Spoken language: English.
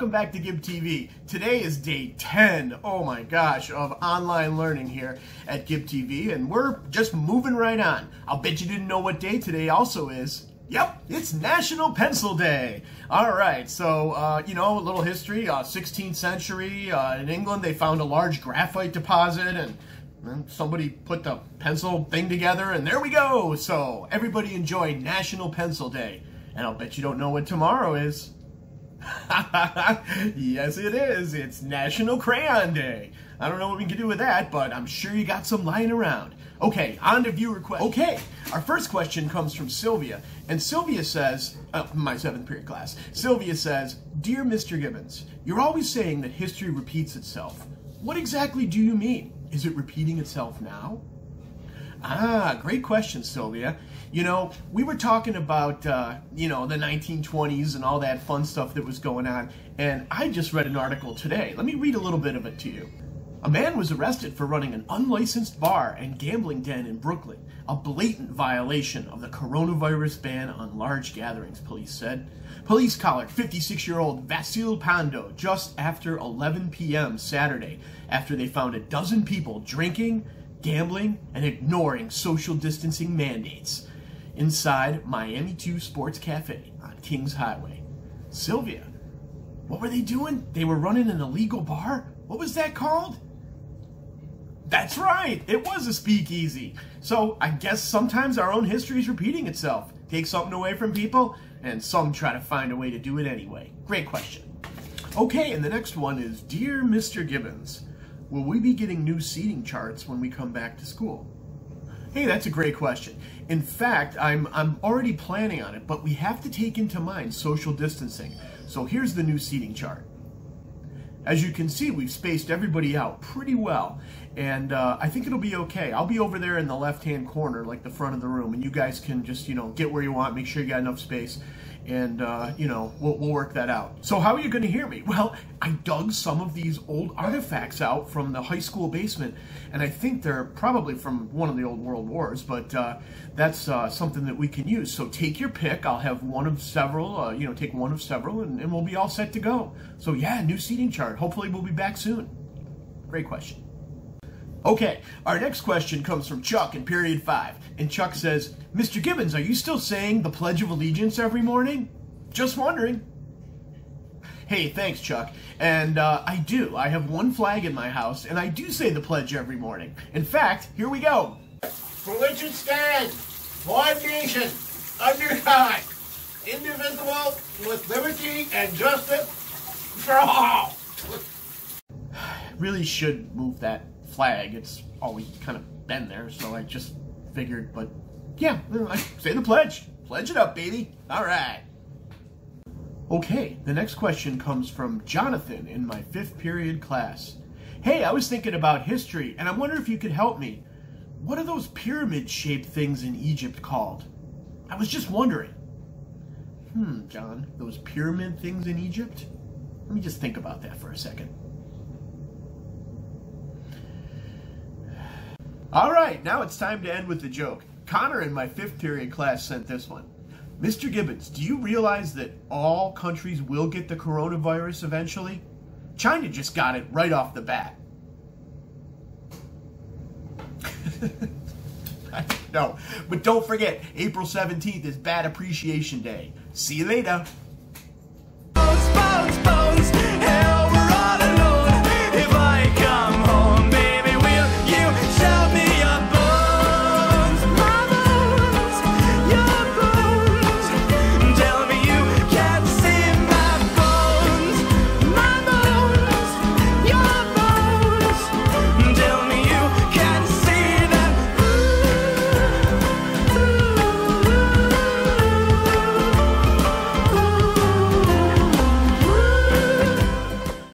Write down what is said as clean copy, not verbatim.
welcome back to GibbTV. Today is day 10, oh my gosh, of online learning here at GibbTV, and we're just moving right on. I'll bet you didn't know what day today also is. Yep, it's National Pencil Day. All right, so, a little history. 16th century, in England, they found a large graphite deposit, and somebody put the pencil thing together, and there we go. So, everybody enjoy National Pencil Day. And I'll bet you don't know what tomorrow is. Yes, it is. It's National Crayon Day. I don't know what we can do with that, but I'm sure you got some lying around. Okay, on to viewer questions. Okay, our first question comes from Sylvia. And Sylvia says, my 7th period class, Sylvia says, "Dear Mr. Gibbons, you're always saying that history repeats itself. What exactly do you mean? Is it repeating itself now?" Ah, great question, Sylvia. You know, we were talking about, the 1920s and all that fun stuff that was going on, and I just read an article today. Let me read a little bit of it to you. A man was arrested for running an unlicensed bar and gambling den in Brooklyn, a blatant violation of the coronavirus ban on large gatherings, police said. Police collared 56-year-old Vasil Pando just after 11 p.m. Saturday after they found a dozen people drinking, gambling, and ignoring social distancing mandates inside Miami 2 Sports Cafe on Kings Highway. Sylvia, what were they doing? They were running an illegal bar? What was that called? That's right, it was a speakeasy. So I guess sometimes our own history is repeating itself. Take something away from people, and some try to find a way to do it anyway. Great question. Okay, and the next one is, "Dear Mr. Gibbons, will we be getting new seating charts when we come back to school?" Hey, that's a great question. In fact, I'm already planning on it, but we have to take into mind social distancing. So here's the new seating chart. As you can see, we've spaced everybody out pretty well, and I think it'll be okay. I'll be over there in the left-hand corner, like the front of the room, and you guys can just, get where you want, make sure you got enough space, and, we'll work that out. So how are you going to hear me? Well, I dug some of these old artifacts out from the high school basement, and I think they're probably from one of the old World Wars, but that's something that we can use. So take your pick. I'll have one of several, take one of several, and we'll be all set to go. So yeah, new seating chart. Hopefully we'll be back soon. Great question. Okay, our next question comes from Chuck in period 5. And Chuck says, "Mr. Gibbons, are you still saying the Pledge of Allegiance every morning? Just wondering." Hey, thanks, Chuck. And I do. I have one flag in my house, and I do say the pledge every morning. In fact, here we go. "Religion stands, one nation, under God, indivisible, with liberty and justice for all." Really should move that flag. It's always kind of been there, so I just figured, but yeah, I say the pledge. Pledge it up, baby. All right. Okay, the next question comes from Jonathan in my 5th period class. "Hey, I was thinking about history, and I wonder if you could help me. What are those pyramid-shaped things in Egypt called? I was just wondering." John, those pyramid things in Egypt? Let me just think about that for a second. All right, now it's time to end with the joke. Connor in my 5th period class sent this one. "Mr. Gibbons, do you realize that all countries will get the coronavirus eventually? China just got it right off the bat." No, but don't forget, April 17th is Bad Appreciation Day. See you later.